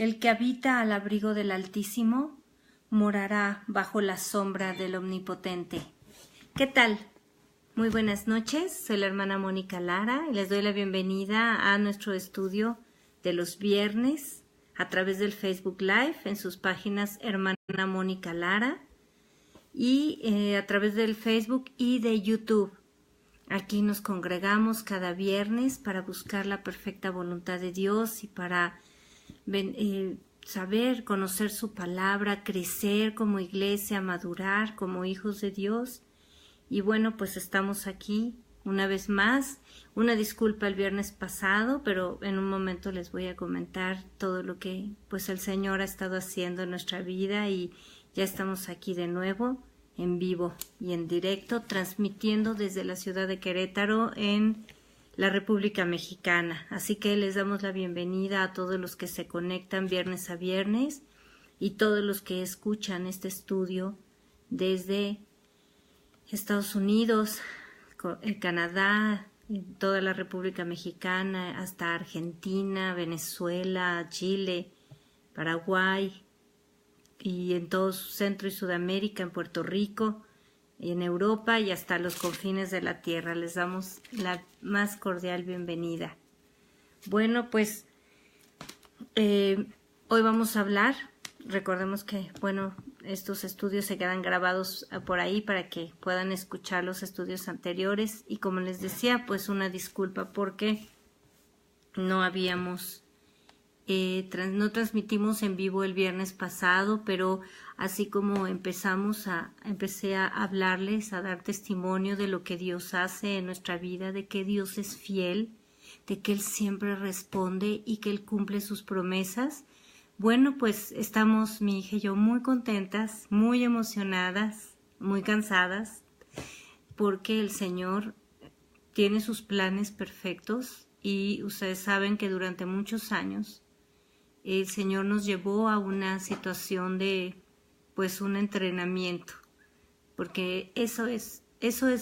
El que habita al abrigo del Altísimo morará bajo la sombra del Omnipotente. ¿Qué tal? Muy buenas noches, soy la hermana Mónica Lara y les doy la bienvenida a nuestro estudio de los viernes a través del Facebook Live en sus páginas Hermana Mónica Lara y a través del Facebook y de YouTube. Aquí nos congregamos cada viernes para buscar la perfecta voluntad de Dios y para saber, conocer su palabra, crecer como iglesia, madurar como hijos de Dios. Y bueno, pues estamos aquí una vez más. Una disculpa el viernes pasado, pero en un momento les voy a comentar todo lo que pues el Señor ha estado haciendo en nuestra vida y ya estamos aquí de nuevo en vivo y en directo, transmitiendo desde la ciudad de Querétaro en la República Mexicana. Así que les damos la bienvenida a todos los que se conectan viernes a viernes y todos los que escuchan este estudio desde Estados Unidos, Canadá, toda la República Mexicana, hasta Argentina, Venezuela, Chile, Paraguay y en todo Centro y Sudamérica, en Puerto Rico, en Europa y hasta los confines de la tierra. Les damos la más cordial bienvenida. Bueno, pues hoy vamos a hablar. Recordemos que, bueno, estos estudios se quedan grabados por ahí para que puedan escuchar los estudios anteriores. Y como les decía, pues una disculpa porque no transmitimos en vivo el viernes pasado, pero así como empecé a hablarles, a dar testimonio de lo que Dios hace en nuestra vida, de que Dios es fiel, de que Él siempre responde y que Él cumple sus promesas. Bueno, pues estamos mi hija y yo muy contentas, muy emocionadas, muy cansadas, porque el Señor tiene sus planes perfectos y ustedes saben que durante muchos años el Señor nos llevó a una situación de, pues, un entrenamiento, porque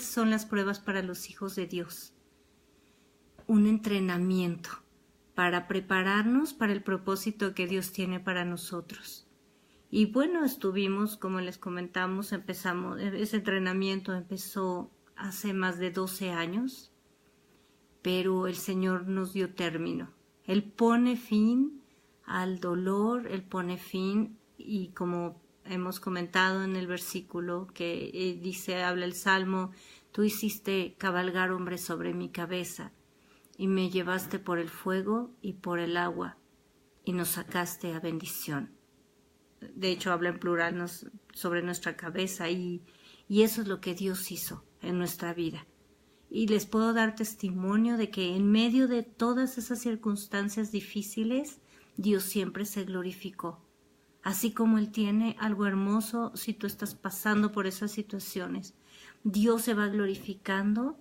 son las pruebas para los hijos de Dios. Un entrenamiento para prepararnos para el propósito que Dios tiene para nosotros. Y bueno, estuvimos, como les comentamos, ese entrenamiento empezó hace más de 12 años, pero el Señor nos dio término. Él pone fin al dolor, Él pone fin, y como hemos comentado en el versículo que habla el Salmo, tú hiciste cabalgar hombres sobre mi cabeza y me llevaste por el fuego y por el agua y nos sacaste a bendición. De hecho habla en plural sobre nuestra cabeza y eso es lo que Dios hizo en nuestra vida. Y les puedo dar testimonio de que en medio de todas esas circunstancias difíciles, Dios siempre se glorificó. Así como Él tiene algo hermoso, si tú estás pasando por esas situaciones, Dios se va glorificando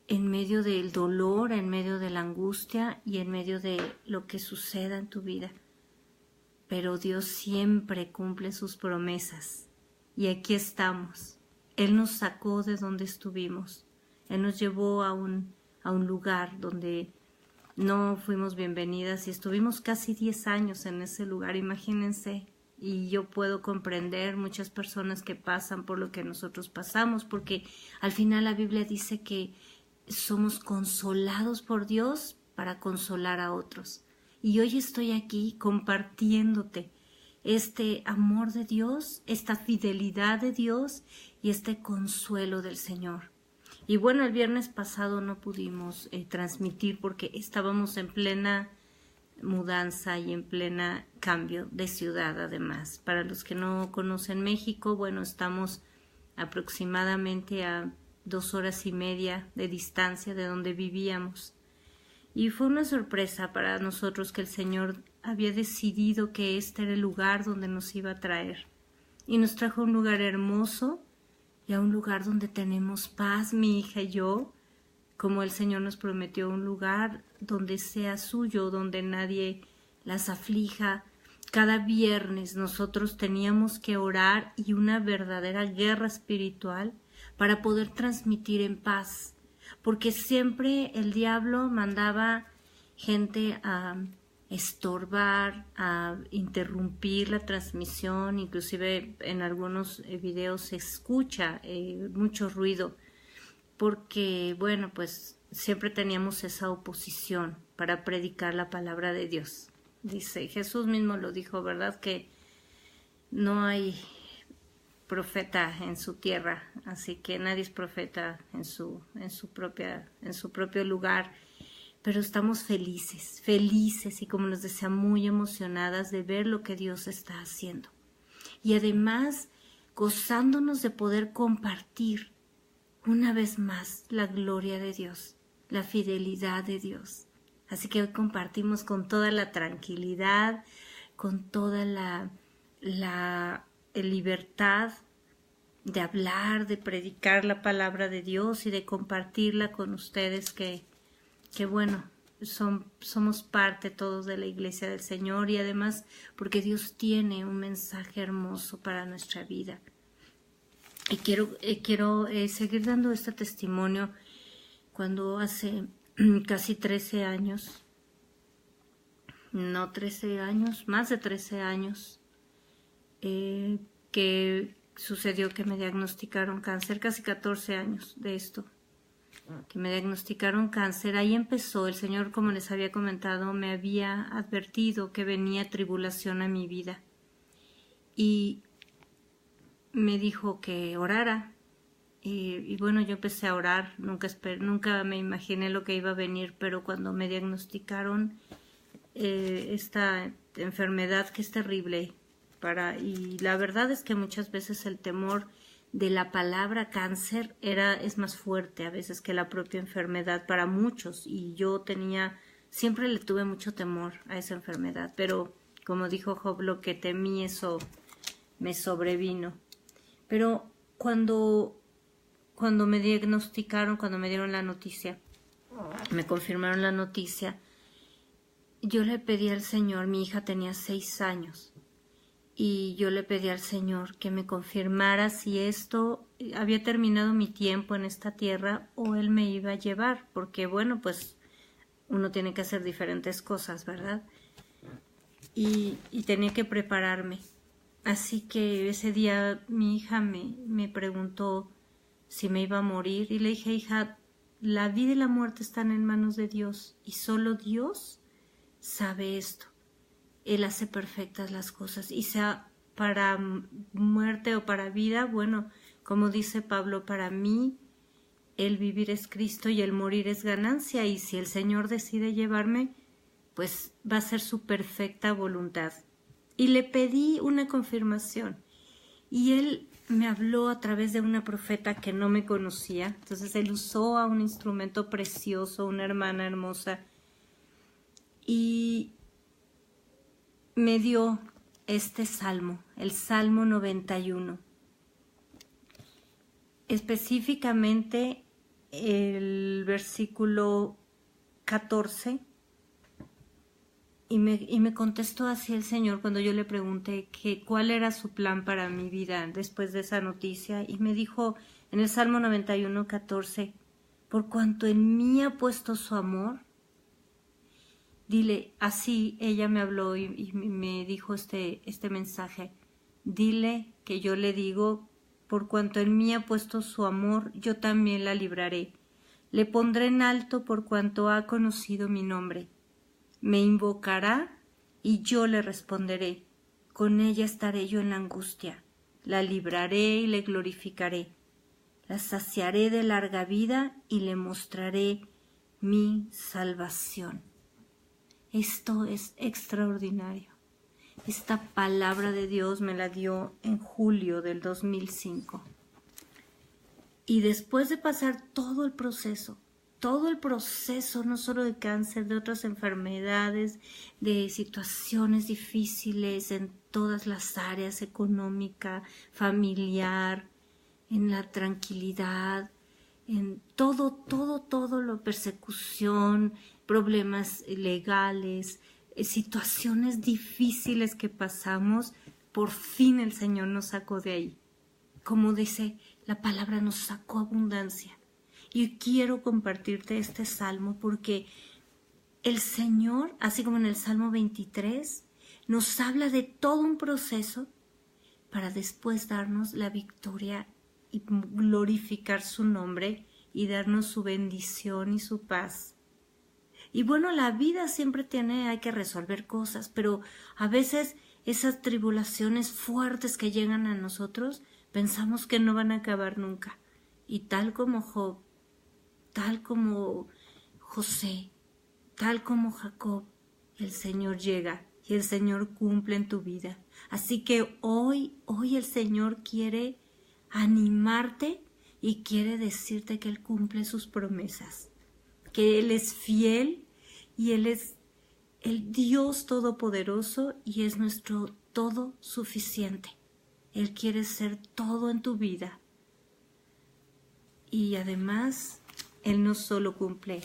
en medio del dolor, en medio de la angustia y en medio de lo que suceda en tu vida. Pero Dios siempre cumple sus promesas. Y aquí estamos. Él nos sacó de donde estuvimos. Él nos llevó a un lugar donde no fuimos bienvenidas y estuvimos casi 10 años en ese lugar, imagínense. Y yo puedo comprender muchas personas que pasan por lo que nosotros pasamos, porque al final la Biblia dice que somos consolados por Dios para consolar a otros. Y hoy estoy aquí compartiéndote este amor de Dios, esta fidelidad de Dios y este consuelo del Señor. Y bueno, el viernes pasado no pudimos transmitir porque estábamos en plena mudanza y en plena cambio de ciudad además. Para los que no conocen México, bueno, estamos aproximadamente a 2 horas y media de distancia de donde vivíamos. Y fue una sorpresa para nosotros que el Señor había decidido que este era el lugar donde nos iba a traer. Y nos trajo a un lugar hermoso y a un lugar donde tenemos paz, mi hija y yo, como el Señor nos prometió, un lugar donde sea suyo, donde nadie las aflija. Cada viernes nosotros teníamos que orar y una verdadera guerra espiritual para poder transmitir en paz, porque siempre el diablo mandaba gente a estorbar, a interrumpir la transmisión. Inclusive en algunos videos se escucha mucho ruido, porque bueno, pues siempre teníamos esa oposición para predicar la palabra de Dios. Dice, Jesús mismo lo dijo, ¿verdad? Que no hay profeta en su tierra, así que nadie es profeta en su propio lugar. Pero estamos felices y, como nos decía, muy emocionadas de ver lo que Dios está haciendo. Y además gozándonos de poder compartir una vez más la gloria de Dios, la fidelidad de Dios. Así que hoy compartimos con toda la tranquilidad, con toda la libertad de hablar, de predicar la palabra de Dios y de compartirla con ustedes que bueno, somos parte todos de la Iglesia del Señor, y además porque Dios tiene un mensaje hermoso para nuestra vida. Y quiero seguir dando este testimonio cuando hace casi 13 años, no 13 años, más de 13 años, que sucedió que me diagnosticaron cáncer, casi 14 años de esto, que me diagnosticaron cáncer. Ahí empezó. El Señor, como les había comentado, me había advertido que venía tribulación a mi vida y me dijo que orara, y bueno, yo empecé a orar. Nunca me imaginé lo que iba a venir, pero cuando me diagnosticaron esta enfermedad que es terrible, y la verdad es que muchas veces el temor de la palabra cáncer es más fuerte a veces que la propia enfermedad para muchos, y yo siempre le tuve mucho temor a esa enfermedad, pero como dijo Job, lo que temí, eso me sobrevino. Pero cuando me diagnosticaron, cuando me dieron la noticia, me confirmaron la noticia, yo le pedí al Señor, mi hija tenía 6 años, y yo le pedí al Señor que me confirmara si esto había terminado mi tiempo en esta tierra o Él me iba a llevar, porque bueno, pues uno tiene que hacer diferentes cosas, ¿verdad? Y tenía que prepararme. Así que ese día mi hija me preguntó si me iba a morir, y le dije, hija, la vida y la muerte están en manos de Dios, y solo Dios sabe esto. Él hace perfectas las cosas, y sea para muerte o para vida, bueno, como dice Pablo, para mí el vivir es Cristo y el morir es ganancia, y si el Señor decide llevarme, pues va a ser su perfecta voluntad. Y le pedí una confirmación, y Él me habló a través de una profeta que no me conocía. Entonces Él usó a un instrumento precioso, una hermana hermosa, y me dio este salmo, el Salmo 91. Específicamente el versículo 14. Y me contestó así el Señor cuando yo le pregunté cuál era su plan para mi vida después de esa noticia. Y me dijo en el Salmo 91, 14, por cuanto en mí ha puesto su amor. Dile, así ella me habló y me dijo este mensaje. Dile que yo le digo, por cuanto en mí ha puesto su amor, yo también la libraré. Le pondré en alto por cuanto ha conocido mi nombre. Me invocará y yo le responderé. Con ella estaré yo en la angustia. La libraré y le glorificaré. La saciaré de larga vida y le mostraré mi salvación. Esto es extraordinario. Esta palabra de Dios me la dio en julio del 2005. Y después de pasar todo el proceso, no solo de cáncer, de otras enfermedades, de situaciones difíciles en todas las áreas, económica, familiar, en la tranquilidad, en todo, lo persecución, problemas legales, situaciones difíciles que pasamos, por fin el Señor nos sacó de ahí. Como dice la palabra, nos sacó abundancia. Y quiero compartirte este salmo porque el Señor, así como en el Salmo 23, nos habla de todo un proceso para después darnos la victoria y glorificar su nombre y darnos su bendición y su paz. Y bueno, la vida siempre hay que resolver cosas, pero a veces esas tribulaciones fuertes que llegan a nosotros, pensamos que no van a acabar nunca. Y tal como Job, tal como José, tal como Jacob, el Señor llega y el Señor cumple en tu vida. Así que hoy el Señor quiere animarte y quiere decirte que Él cumple sus promesas, que Él es fiel y Él es el Dios todopoderoso y es nuestro todo suficiente. Él quiere ser todo en tu vida. Y además, Él no solo cumple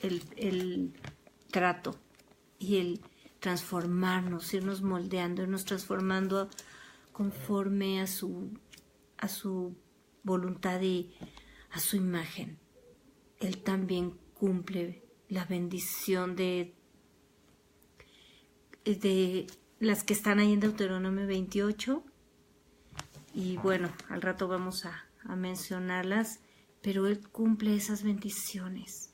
el trato y el transformarnos, irnos moldeando, irnos transformando conforme a su voluntad y a su imagen. Él también cumple la bendición de las que están ahí en Deuteronomio 28. Y bueno, al rato vamos a mencionarlas, pero Él cumple esas bendiciones.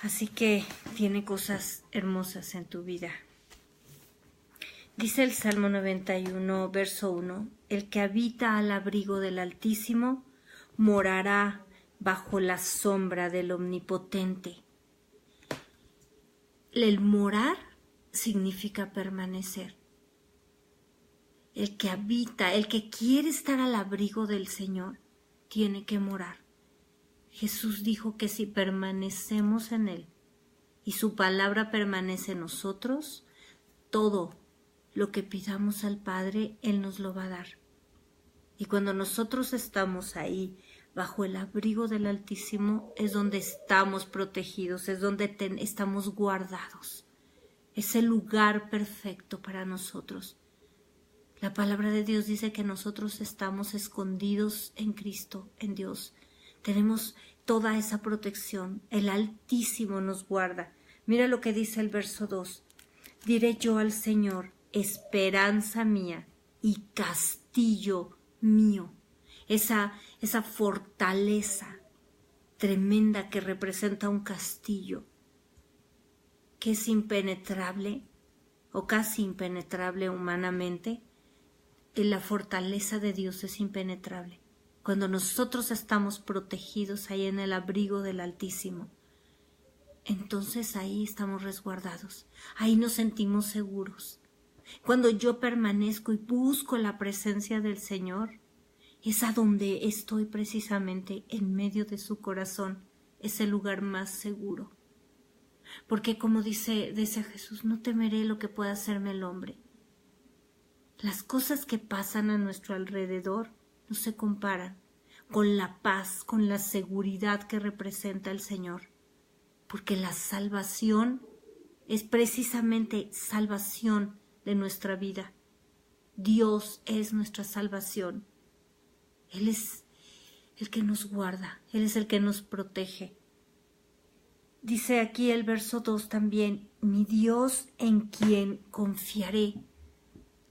Así que tiene cosas hermosas en tu vida. Dice el Salmo 91, verso 1, el que habita al abrigo del Altísimo morará bajo la sombra del Omnipotente. El morar significa permanecer. El que habita, el que quiere estar al abrigo del Señor, tiene que morar. Jesús dijo que si permanecemos en Él y su palabra permanece en nosotros, todo lo que pidamos al Padre, Él nos lo va a dar. Y cuando nosotros estamos ahí, bajo el abrigo del Altísimo, es donde estamos protegidos, es donde estamos guardados. Es el lugar perfecto para nosotros. La palabra de Dios dice que nosotros estamos escondidos en Cristo, en Dios. Tenemos toda esa protección. El Altísimo nos guarda. Mira lo que dice el verso 2. Diré yo al Señor, esperanza mía y castillo mío. Esa fortaleza tremenda que representa un castillo, que es impenetrable o casi impenetrable humanamente. La fortaleza de Dios es impenetrable. Cuando nosotros estamos protegidos ahí en el abrigo del Altísimo, entonces ahí estamos resguardados, ahí nos sentimos seguros. Cuando yo permanezco y busco la presencia del Señor, es a donde estoy precisamente en medio de su corazón, es el lugar más seguro. Porque como dice Jesús, no temeré lo que pueda hacerme el hombre. Las cosas que pasan a nuestro alrededor no se comparan con la paz, con la seguridad que representa el Señor. Porque la salvación es precisamente salvación de nuestra vida. Dios es nuestra salvación. Él es el que nos guarda, Él es el que nos protege. Dice aquí el verso 2 también, mi Dios en quien confiaré.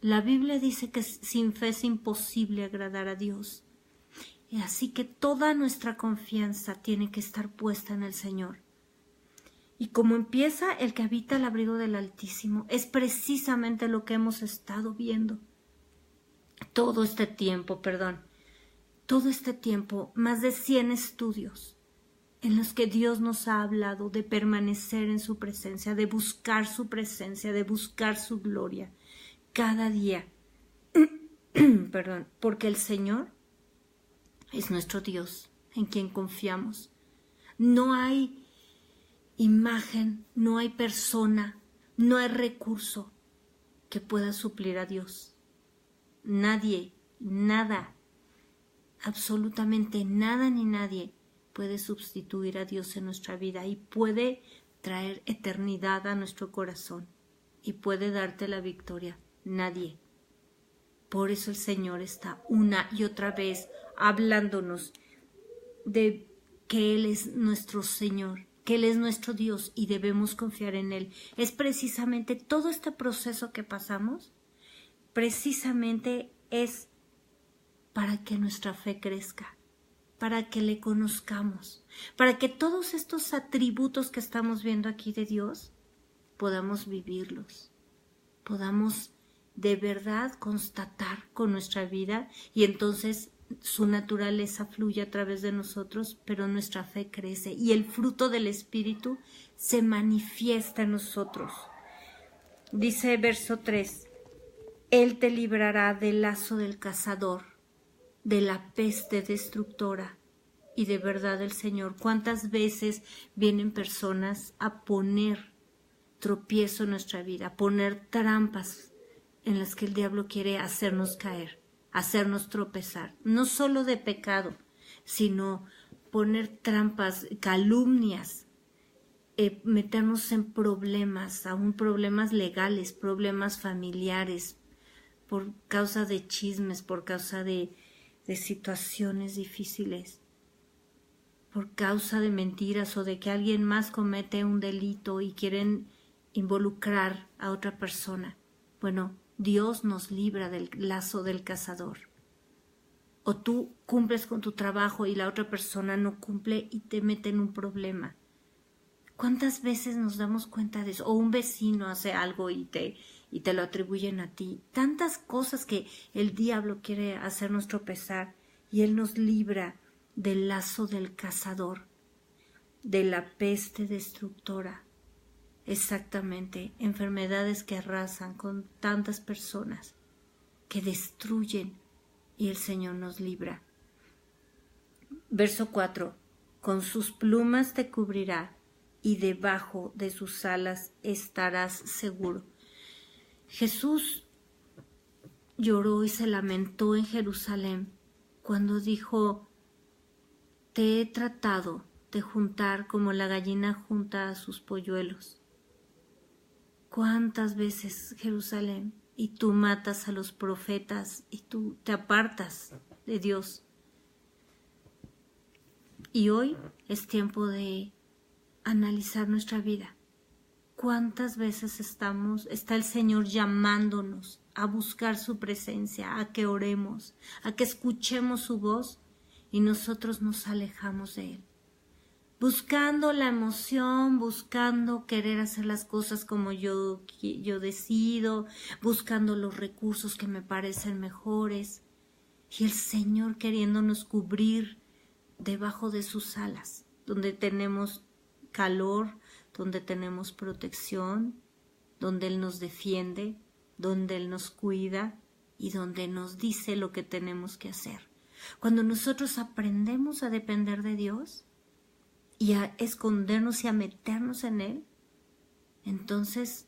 La Biblia dice que sin fe es imposible agradar a Dios. Y así que toda nuestra confianza tiene que estar puesta en el Señor. Y como empieza el que habita al abrigo del Altísimo, es precisamente lo que hemos estado viendo. Todo este tiempo, más de 100 estudios en los que Dios nos ha hablado de permanecer en su presencia, de buscar su presencia, de buscar su gloria. Cada día, porque el Señor es nuestro Dios en quien confiamos. No hay imagen, no hay persona, no hay recurso que pueda suplir a Dios. Nadie, nada, absolutamente nada ni nadie puede sustituir a Dios en nuestra vida y puede traer eternidad a nuestro corazón y puede darte la victoria. Nadie. Por eso el Señor está una y otra vez hablándonos de que Él es nuestro Señor, que Él es nuestro Dios y debemos confiar en Él. Es precisamente todo este proceso que pasamos, precisamente es para que nuestra fe crezca, para que le conozcamos, para que todos estos atributos que estamos viendo aquí de Dios podamos vivirlos, podamos de verdad constatar con nuestra vida y entonces su naturaleza fluye a través de nosotros, pero nuestra fe crece y el fruto del Espíritu se manifiesta en nosotros. Dice verso 3, Él te librará del lazo del cazador, de la peste destructora. Y de verdad el Señor, ¿cuántas veces vienen personas a poner tropiezo en nuestra vida, a poner trampas en las que el diablo quiere hacernos caer, hacernos tropezar, no solo de pecado, sino poner trampas, calumnias, meternos en problemas, aún problemas legales, problemas familiares, por causa de chismes, por causa de situaciones difíciles, por causa de mentiras o de que alguien más comete un delito y quieren involucrar a otra persona. Bueno, Dios nos libra del lazo del cazador. O tú cumples con tu trabajo y la otra persona no cumple y te mete en un problema. ¿Cuántas veces nos damos cuenta de eso? O un vecino hace algo y te lo atribuyen a ti. Tantas cosas que el diablo quiere hacernos tropezar y Él nos libra del lazo del cazador, de la peste destructora. Exactamente, enfermedades que arrasan con tantas personas, que destruyen y el Señor nos libra. Verso 4, con sus plumas te cubrirá y debajo de sus alas estarás seguro. Jesús lloró y se lamentó en Jerusalén cuando dijo, te he tratado de juntar como la gallina junta a sus polluelos. ¿Cuántas veces, Jerusalén, y tú matas a los profetas y tú te apartas de Dios? Y hoy es tiempo de analizar nuestra vida. ¿Cuántas veces está el Señor llamándonos a buscar su presencia, a que oremos, a que escuchemos su voz y nosotros nos alejamos de Él? Buscando la emoción, buscando querer hacer las cosas como yo decido, buscando los recursos que me parecen mejores y el Señor queriéndonos cubrir debajo de sus alas, donde tenemos calor, donde tenemos protección, donde Él nos defiende, donde Él nos cuida y donde nos dice lo que tenemos que hacer. Cuando nosotros aprendemos a depender de Dios y a escondernos y a meternos en Él, entonces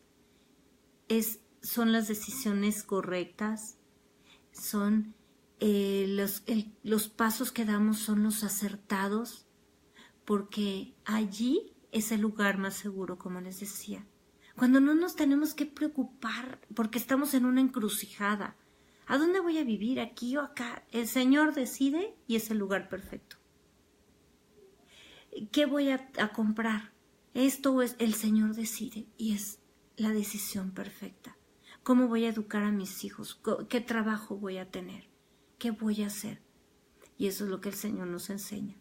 son las decisiones correctas, son los pasos que damos son los acertados, porque allí es el lugar más seguro, como les decía. Cuando no nos tenemos que preocupar porque estamos en una encrucijada. ¿A dónde voy a vivir? ¿Aquí o acá? El Señor decide y es el lugar perfecto. ¿Qué voy a comprar? Esto es el Señor decide y es la decisión perfecta. ¿Cómo voy a educar a mis hijos? ¿Qué trabajo voy a tener? ¿Qué voy a hacer? Y eso es lo que el Señor nos enseña,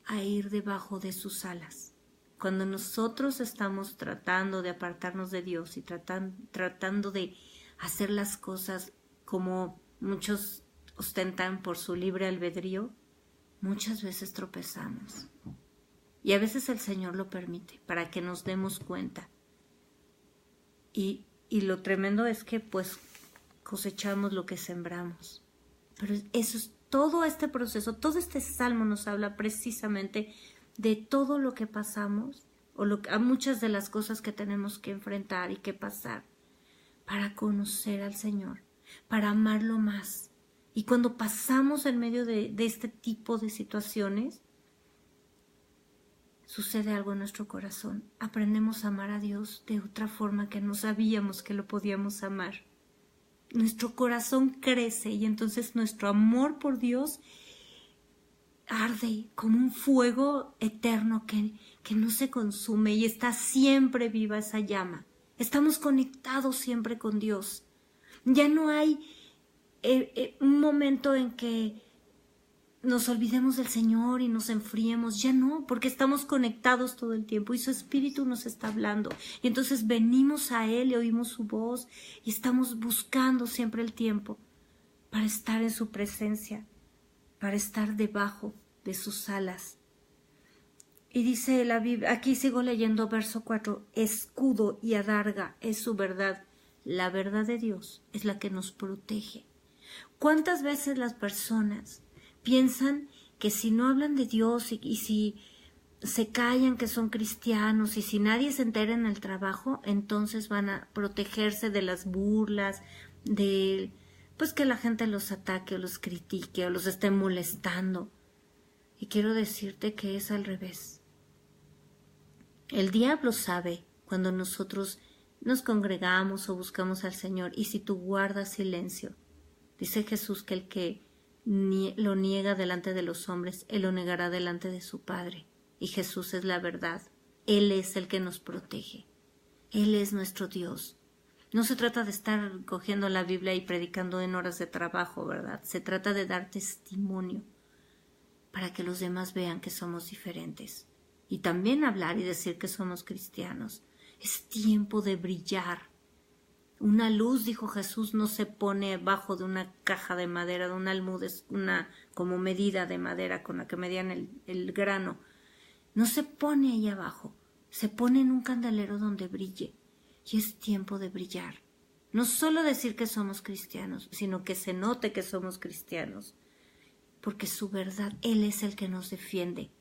a ir debajo de sus alas. Cuando nosotros estamos tratando de apartarnos de Dios y tratando de hacer las cosas como muchos ostentan por su libre albedrío, muchas veces tropezamos. Y a veces el Señor lo permite para que nos demos cuenta. Y lo tremendo es que pues cosechamos lo que sembramos. Pero eso es todo este proceso, todo este salmo nos habla precisamente de todo lo que pasamos o a muchas de las cosas que tenemos que enfrentar y que pasar para conocer al Señor, para amarlo más. Y cuando pasamos en medio de este tipo de situaciones, sucede algo en nuestro corazón. Aprendemos a amar a Dios de otra forma que no sabíamos que lo podíamos amar. Nuestro corazón crece y entonces nuestro amor por Dios arde como un fuego eterno que que no se consume y está siempre viva esa llama. Estamos conectados siempre con Dios. Ya no hay un momento en que nos olvidemos del Señor y nos enfriemos, ya no, porque estamos conectados todo el tiempo y su Espíritu nos está hablando. Y entonces venimos a Él y oímos su voz y estamos buscando siempre el tiempo para estar en su presencia, para estar debajo de sus alas. Y dice la Biblia, aquí sigo leyendo verso 4, escudo y adarga es su verdad. La verdad de Dios es la que nos protege. ¿Cuántas veces las personas piensan que si no hablan de Dios y si se callan que son cristianos y si nadie se entera en el trabajo, entonces van a protegerse de las burlas, de pues que la gente los ataque o los critique o los esté molestando? Y quiero decirte que es al revés. El diablo sabe cuando nosotros nos congregamos o buscamos al Señor, y si tú guardas silencio, dice Jesús que el que lo niega delante de los hombres, Él lo negará delante de su Padre. Y Jesús es la verdad. Él es el que nos protege. Él es nuestro Dios. No se trata de estar cogiendo la Biblia y predicando en horas de trabajo, ¿verdad? Se trata de dar testimonio para que los demás vean que somos diferentes. Y también hablar y decir que somos cristianos. Es tiempo de brillar. Una luz, dijo Jesús, no se pone abajo de una caja de madera, de un almud, una como medida de madera con la que medían el grano. No se pone ahí abajo, se pone en un candelero donde brille. Y es tiempo de brillar. No solo decir que somos cristianos, sino que se note que somos cristianos. Porque su verdad, Él es el que nos defiende.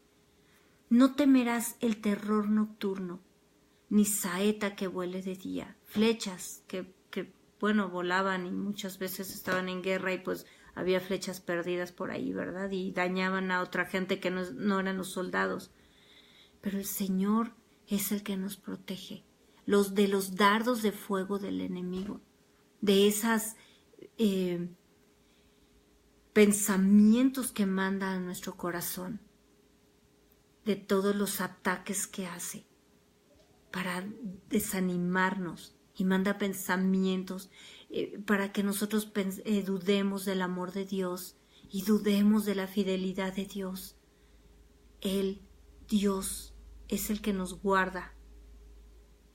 No temerás el terror nocturno, ni saeta que vuele de día, flechas que volaban y muchas veces estaban en guerra y pues había flechas perdidas por ahí, ¿verdad? Y dañaban a otra gente que no eran los soldados. Pero el Señor es el que nos protege, de los dardos de fuego del enemigo, de esas pensamientos que manda a nuestro corazón, de todos los ataques que hace para desanimarnos, y manda pensamientos para que nosotros dudemos del amor de Dios y dudemos de la fidelidad de Dios. Él, Dios, es el que nos guarda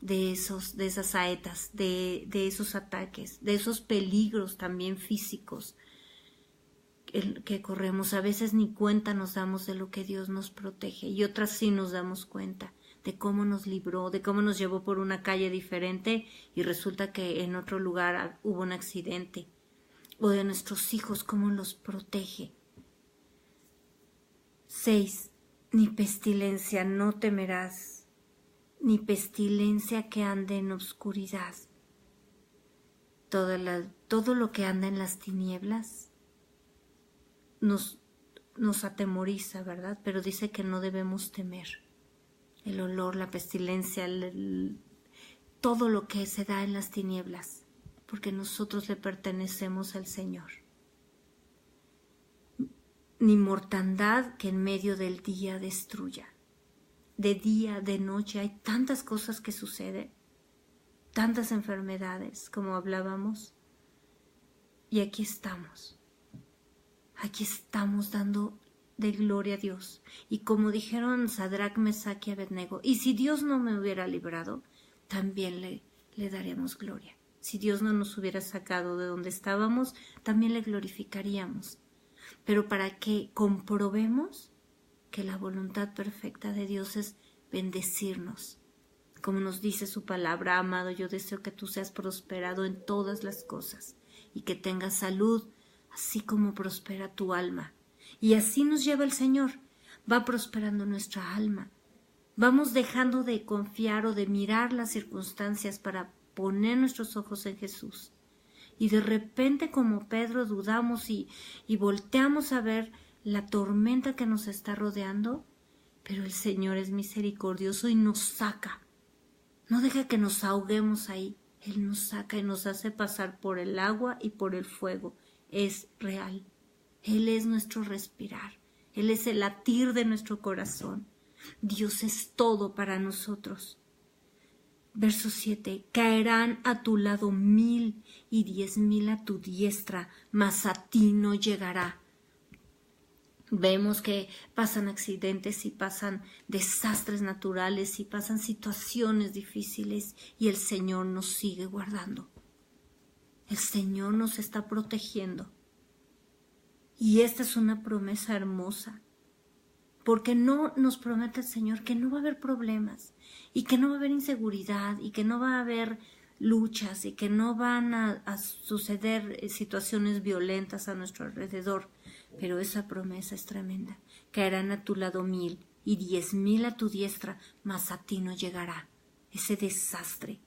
de esas saetas, de esos ataques, de esos peligros también físicos que corremos. A veces ni cuenta nos damos de lo que Dios nos protege, y otras sí nos damos cuenta de cómo nos libró, de cómo nos llevó por una calle diferente y resulta que en otro lugar hubo un accidente, o de nuestros hijos, cómo los protege. 6. Ni pestilencia no temerás, ni pestilencia que ande en obscuridad. Todo lo que anda en las tinieblas nos atemoriza, ¿verdad? Pero dice que no debemos temer. El olor, la pestilencia, todo lo que se da en las tinieblas, porque nosotros le pertenecemos al Señor. Ni mortandad que en medio del día destruya. De día, de noche, hay tantas cosas que suceden, tantas enfermedades, como hablábamos, y aquí estamos dando de gloria a Dios. Y como dijeron Sadrach, Mesach y Abednego, y si Dios no me hubiera librado, también le daremos gloria. Si Dios no nos hubiera sacado de donde estábamos, también le glorificaríamos. Pero para que comprobemos que la voluntad perfecta de Dios es bendecirnos. Como nos dice su palabra, amado, yo deseo que tú seas prosperado en todas las cosas y que tengas salud, así como prospera tu alma. Y así nos lleva el Señor, va prosperando nuestra alma. Vamos dejando de confiar o de mirar las circunstancias para poner nuestros ojos en Jesús. Y de repente, como Pedro, dudamos y volteamos a ver la tormenta que nos está rodeando, pero el Señor es misericordioso y nos saca. No deja que nos ahoguemos ahí. Él nos saca y nos hace pasar por el agua y por el fuego. Es real. Él es nuestro respirar. Él es el latir de nuestro corazón. Dios es todo para nosotros. Verso 7. Caerán a tu lado 1000 y 10,000 a tu diestra, mas a ti no llegará. Vemos que pasan accidentes y pasan desastres naturales y pasan situaciones difíciles y el Señor nos sigue guardando. El Señor nos está protegiendo. Y esta es una promesa hermosa, porque no nos promete el Señor que no va a haber problemas y que no va a haber inseguridad y que no va a haber luchas y que no van a suceder situaciones violentas a nuestro alrededor. Pero esa promesa es tremenda. Caerán a tu lado 1000 y 10,000 a tu diestra, mas a ti no llegará ese desastre.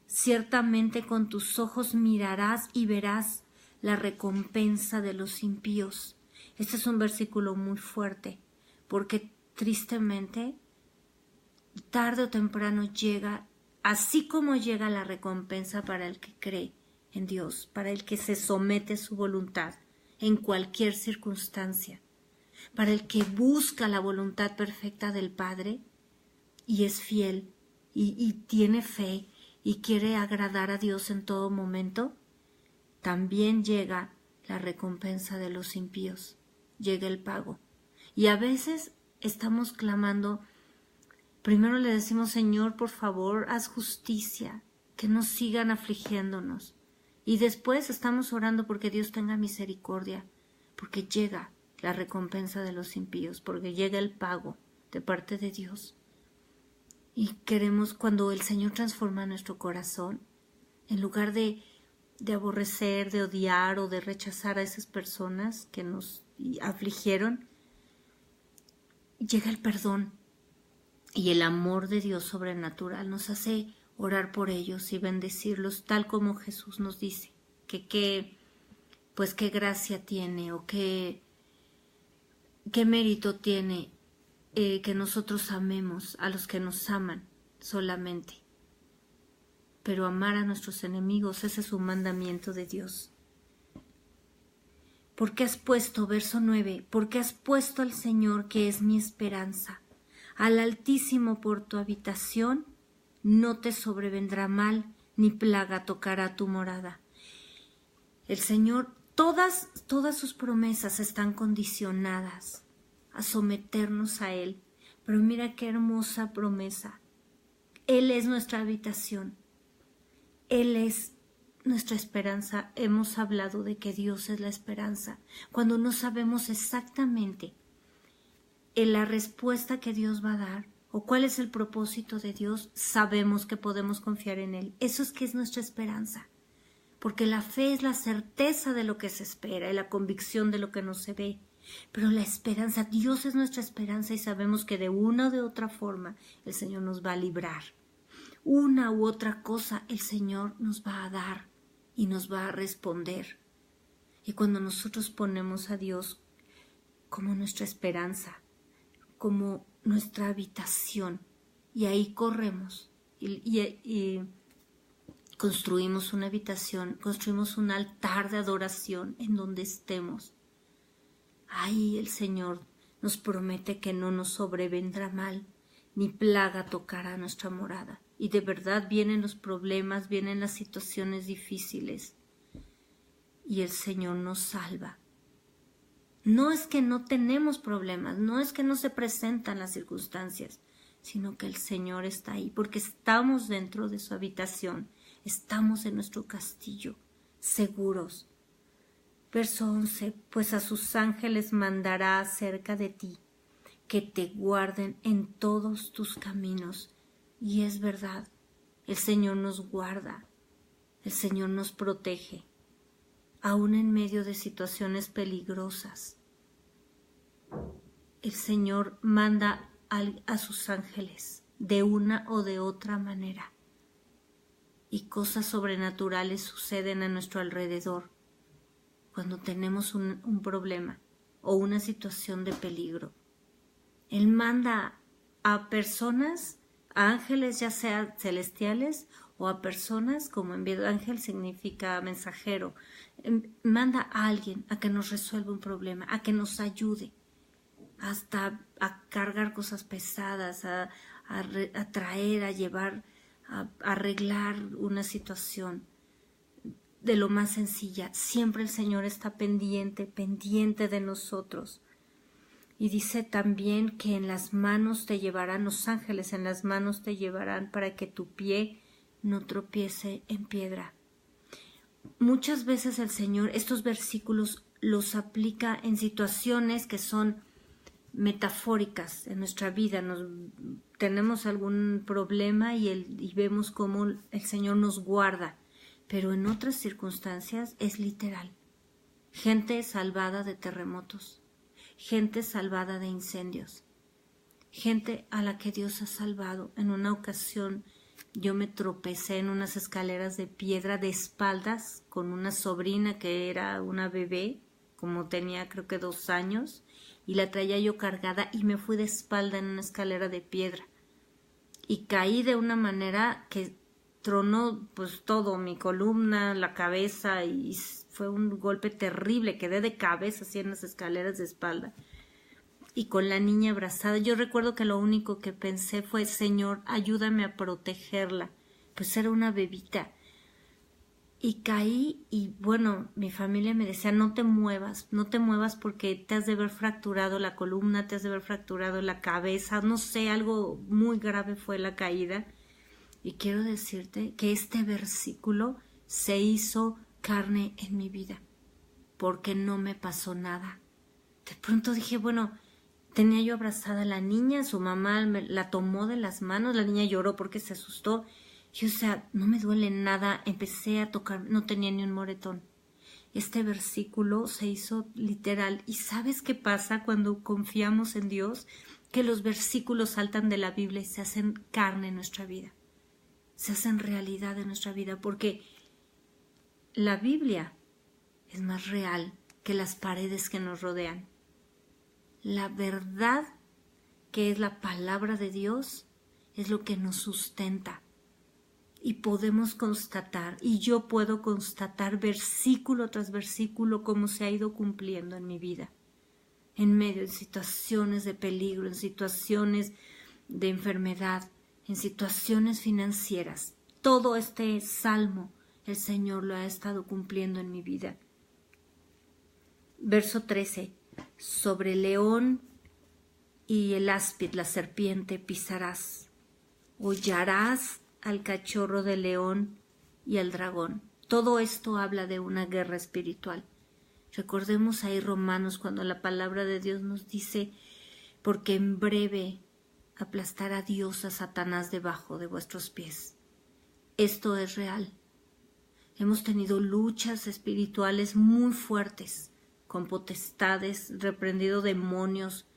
Ciertamente con tus ojos mirarás y verás la recompensa de los impíos. Este es un versículo muy fuerte, porque tristemente, tarde o temprano llega, así como llega la recompensa para el que cree en Dios, para el que se somete a su voluntad en cualquier circunstancia, para el que busca la voluntad perfecta del Padre y es fiel y tiene fe y quiere agradar a Dios en todo momento, también llega la recompensa de los impíos, llega el pago. Y a veces estamos clamando, primero le decimos, Señor, por favor, haz justicia, que no sigan afligiéndonos. Y después estamos orando porque Dios tenga misericordia, porque llega la recompensa de los impíos, porque llega el pago de parte de Dios. Y queremos, cuando el Señor transforma nuestro corazón, en lugar de aborrecer, de odiar o de rechazar a esas personas que nos afligieron, llega el perdón y el amor de Dios sobrenatural nos hace orar por ellos y bendecirlos tal como Jesús nos dice, pues qué gracia tiene o qué mérito tiene que nosotros amemos a los que nos aman solamente. Pero amar a nuestros enemigos, ese es un mandamiento de Dios. Porque has puesto, verso 9, porque has puesto al Señor, que es mi esperanza, al Altísimo por tu habitación, no te sobrevendrá mal, ni plaga tocará tu morada. El Señor, todas sus promesas están condicionadas a someternos a Él. Pero mira qué hermosa promesa. Él es nuestra habitación. Él es nuestra esperanza. Hemos hablado de que Dios es la esperanza. Cuando no sabemos exactamente la respuesta que Dios va a dar o cuál es el propósito de Dios, sabemos que podemos confiar en Él. Eso es que es nuestra esperanza. Porque la fe es la certeza de lo que se espera y la convicción de lo que no se ve. Pero la esperanza, Dios es nuestra esperanza y sabemos que de una o de otra forma el Señor nos va a librar. Una u otra cosa el Señor nos va a dar y nos va a responder. Y cuando nosotros ponemos a Dios como nuestra esperanza, como nuestra habitación, y ahí corremos y construimos una habitación, construimos un altar de adoración en donde estemos. Ahí el Señor nos promete que no nos sobrevendrá mal, ni plaga tocará nuestra morada. Y de verdad vienen los problemas, vienen las situaciones difíciles. Y el Señor nos salva. No es que no tenemos problemas, no es que no se presentan las circunstancias, sino que el Señor está ahí, porque estamos dentro de su habitación, estamos en nuestro castillo, seguros. Verso 11, pues a sus ángeles mandará acerca de ti, que te guarden en todos tus caminos. Y es verdad, el Señor nos guarda, el Señor nos protege, aún en medio de situaciones peligrosas. El Señor manda a sus ángeles de una o de otra manera. Y cosas sobrenaturales suceden a nuestro alrededor cuando tenemos un problema o una situación de peligro. Él manda a personas, a ángeles ya sea celestiales o a personas, como enviado ángel significa mensajero, manda a alguien a que nos resuelva un problema, a que nos ayude. hasta a cargar cosas pesadas, a traer, a llevar, a arreglar una situación de lo más sencilla. Siempre el Señor está pendiente de nosotros. Y dice también que en las manos te llevarán los ángeles, en las manos te llevarán para que tu pie no tropiece en piedra. Muchas veces el Señor estos versículos los aplica en situaciones que son metafóricas en nuestra vida. Tenemos algún problema y vemos cómo el Señor nos guarda, pero en otras circunstancias es literal. Gente salvada de terremotos, gente salvada de incendios, gente a la que Dios ha salvado. En una ocasión yo me tropecé en unas escaleras de piedra de espaldas con una sobrina que era una bebé, como tenía creo que 2 años, y la traía yo cargada y me fui de espalda en una escalera de piedra. Y caí de una manera que tronó pues todo, mi columna, la cabeza, y fue un golpe terrible. Quedé de cabeza así en las escaleras de espalda. Y con la niña abrazada, yo recuerdo que lo único que pensé fue: Señor, ayúdame a protegerla. Pues era una bebita. Y caí y bueno, mi familia me decía: no te muevas porque te has de haber fracturado la columna, te has de haber fracturado la cabeza, no sé, algo muy grave fue la caída. Y quiero decirte que este versículo se hizo carne en mi vida, porque no me pasó nada. De pronto dije, bueno, tenía yo abrazada a la niña, su mamá la tomó de las manos, la niña lloró porque se asustó. Y o sea, no me duele nada, empecé a tocar, no tenía ni un moretón. Este versículo se hizo literal. ¿Y sabes qué pasa cuando confiamos en Dios? Que los versículos saltan de la Biblia y se hacen carne en nuestra vida, se hacen realidad en nuestra vida, porque la Biblia es más real que las paredes que nos rodean. La verdad, que es la palabra de Dios, es lo que nos sustenta. Y podemos constatar, y yo puedo constatar versículo tras versículo cómo se ha ido cumpliendo en mi vida, en medio de situaciones de peligro, en situaciones de enfermedad, en situaciones financieras. Todo este salmo el Señor lo ha estado cumpliendo en mi vida. Verso 13. Sobre el león y el áspid, la serpiente, pisarás. Hollarás al cachorro del león y al dragón. Todo esto habla de una guerra espiritual. Recordemos ahí Romanos, cuando la palabra de Dios nos dice: porque en breve aplastará Dios a Satanás debajo de vuestros pies. Esto es real. Hemos tenido luchas espirituales muy fuertes, con potestades, reprendido demonios,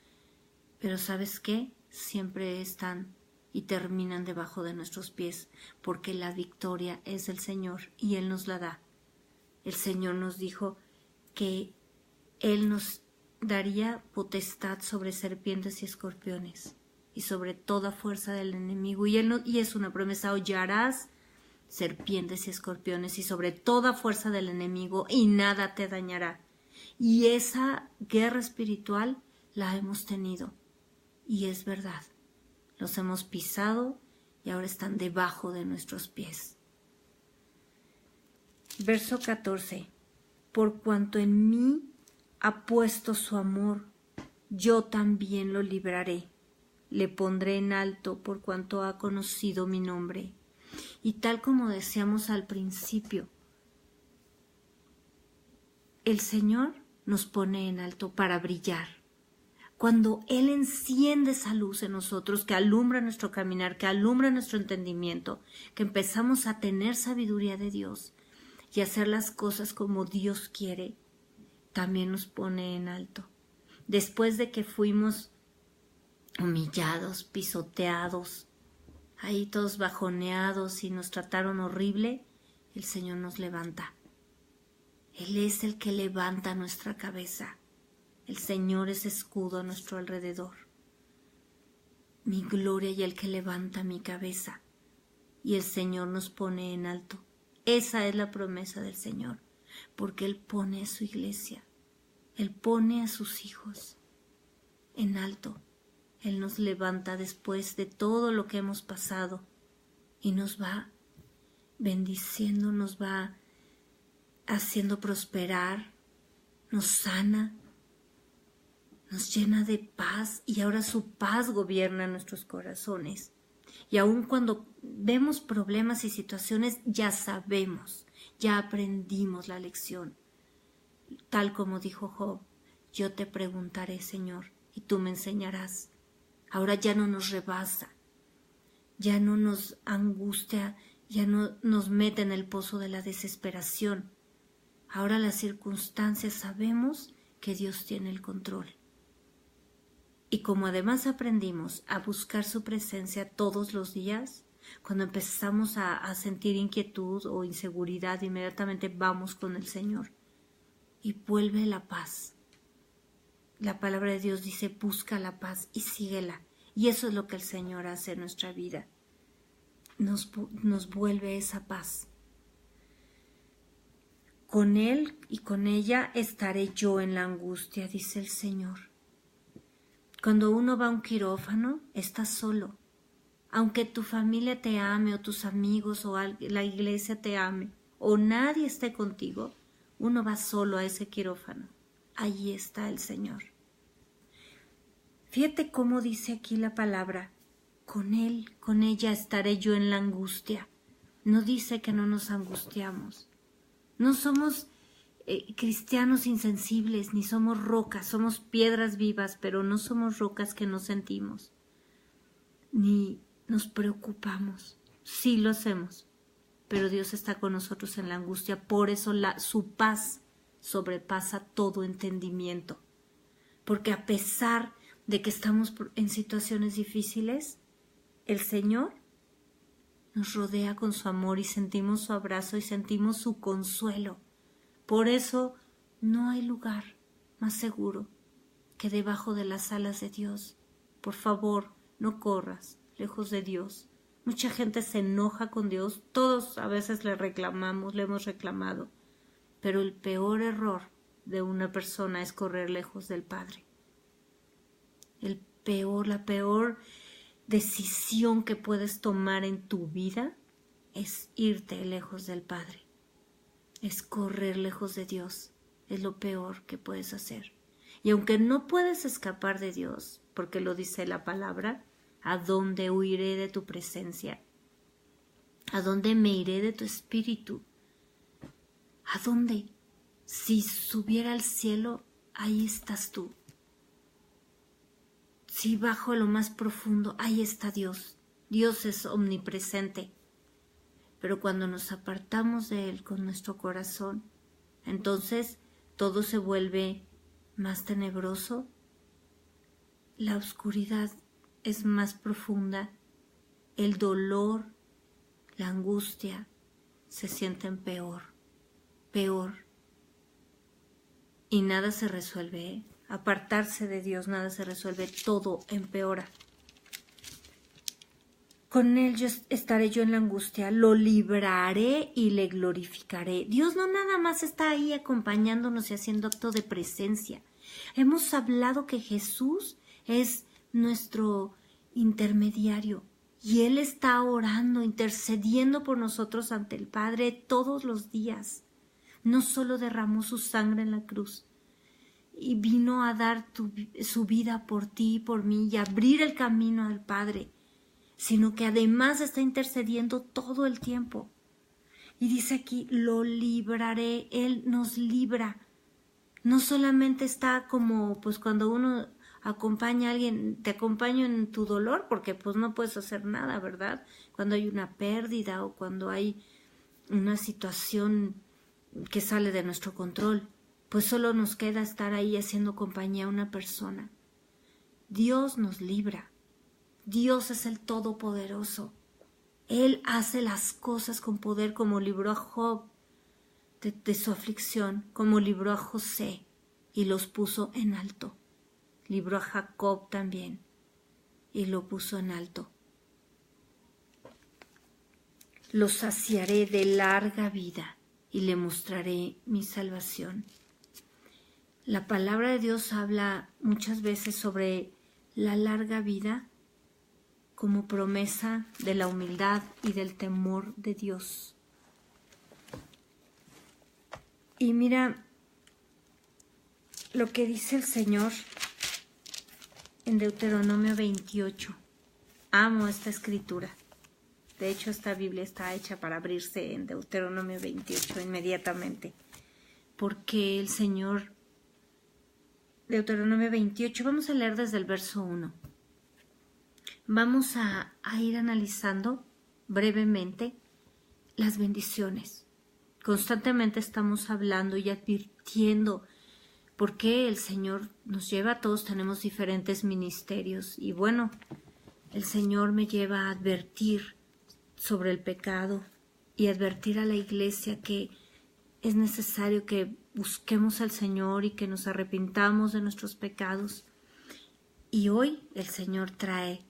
pero ¿sabes qué? Siempre están y terminan debajo de nuestros pies, porque la victoria es del Señor y Él nos la da. El Señor nos dijo que Él nos daría potestad sobre serpientes y escorpiones y sobre toda fuerza del enemigo, y es una promesa: hollarás serpientes y escorpiones y sobre toda fuerza del enemigo, y nada te dañará. Y esa guerra espiritual la hemos tenido, y es verdad. Los hemos pisado y ahora están debajo de nuestros pies. Verso 14. Por cuanto en mí ha puesto su amor, yo también lo libraré. Le pondré en alto por cuanto ha conocido mi nombre. Y tal como decíamos al principio, el Señor nos pone en alto para brillar. Cuando Él enciende esa luz en nosotros, que alumbra nuestro caminar, que alumbra nuestro entendimiento, que empezamos a tener sabiduría de Dios y a hacer las cosas como Dios quiere, también nos pone en alto. Después de que fuimos humillados, pisoteados, ahí todos bajoneados y nos trataron horrible, el Señor nos levanta. Él es el que levanta nuestra cabeza. El Señor es escudo a nuestro alrededor. Mi gloria y el que levanta mi cabeza. Y el Señor nos pone en alto. Esa es la promesa del Señor, porque Él pone a su iglesia. Él pone a sus hijos. en alto. Él nos levanta después de todo lo que hemos pasado y nos va bendiciendo, nos va haciendo prosperar, nos sana, nos llena de paz y ahora su paz gobierna nuestros corazones. Y aun cuando vemos problemas y situaciones, ya sabemos, ya aprendimos la lección. Tal como dijo Job, yo te preguntaré, Señor, y tú me enseñarás. Ahora ya no nos rebasa, ya no nos angustia, ya no nos mete en el pozo de la desesperación. Ahora las circunstancias sabemos que Dios tiene el control. Y como además aprendimos a buscar su presencia todos los días, cuando empezamos a sentir inquietud o inseguridad, inmediatamente vamos con el Señor y vuelve la paz. La palabra de Dios dice, busca la paz y síguela. Y eso es lo que el Señor hace en nuestra vida. Nos vuelve esa paz. Con Él y con ella estaré yo en la angustia, dice el Señor. Cuando uno va a un quirófano, estás solo. Aunque tu familia te ame o tus amigos o la iglesia te ame o nadie esté contigo, uno va solo a ese quirófano. Allí está el Señor. Fíjate cómo dice aquí la palabra, con Él, con ella estaré yo en la angustia. No dice que no nos angustiamos. No somos cristianos insensibles, ni somos rocas, somos piedras vivas, pero no somos rocas que no sentimos, ni nos preocupamos. Sí lo hacemos, pero Dios está con nosotros en la angustia, por eso su paz sobrepasa todo entendimiento, porque a pesar de que estamos en situaciones difíciles, el Señor nos rodea con su amor y sentimos su abrazo y sentimos su consuelo. Por eso no hay lugar más seguro que debajo de las alas de Dios. Por favor, no corras lejos de Dios. Mucha gente se enoja con Dios, todos a veces le reclamamos, le hemos reclamado, pero el peor error de una persona es correr lejos del Padre. La peor decisión que puedes tomar en tu vida es irte lejos del Padre, es correr lejos de Dios, es lo peor que puedes hacer. Y aunque no puedes escapar de Dios, porque lo dice la palabra, ¿a dónde huiré de tu presencia? ¿A dónde me iré de tu espíritu? ¿A dónde? Si subiera al cielo, ahí estás tú. Si bajo lo más profundo, ahí está Dios. Dios es omnipresente. Pero cuando nos apartamos de Él con nuestro corazón, entonces todo se vuelve más tenebroso. La oscuridad es más profunda. El dolor, la angustia se sienten peor. Y nada se resuelve, ¿eh? Apartarse de Dios, nada se resuelve, todo empeora. Con Él estaré yo en la angustia, lo libraré y le glorificaré. Dios no nada más está ahí acompañándonos y haciendo acto de presencia. Hemos hablado que Jesús es nuestro intermediario y Él está orando, intercediendo por nosotros ante el Padre todos los días. No solo derramó su sangre en la cruz y vino a dar su vida por ti y por mí y abrir el camino al Padre, sino que además está intercediendo todo el tiempo. Y dice aquí, lo libraré, Él nos libra. No solamente está como pues cuando uno acompaña a alguien, te acompaño en tu dolor, porque pues no puedes hacer nada, ¿verdad? Cuando hay una pérdida o cuando hay una situación que sale de nuestro control, pues solo nos queda estar ahí haciendo compañía a una persona. Dios nos libra. Dios es el Todopoderoso. Él hace las cosas con poder, como libró a Job de su aflicción, como libró a José y los puso en alto. Libró a Jacob también y lo puso en alto. Lo saciaré de larga vida y le mostraré mi salvación. La palabra de Dios habla muchas veces sobre la larga vida como promesa de la humildad y del temor de Dios. Y mira lo que dice el Señor en Deuteronomio 28. Amo esta escritura. De hecho, esta Biblia está hecha para abrirse en Deuteronomio 28 inmediatamente. Porque el Señor, Deuteronomio 28, vamos a leer desde el verso 1. Vamos a ir analizando brevemente las bendiciones. Constantemente estamos hablando y advirtiendo por qué el Señor nos lleva, todos tenemos diferentes ministerios. Y bueno, el Señor me lleva a advertir sobre el pecado y advertir a la iglesia que es necesario que busquemos al Señor y que nos arrepintamos de nuestros pecados. Y hoy el Señor trae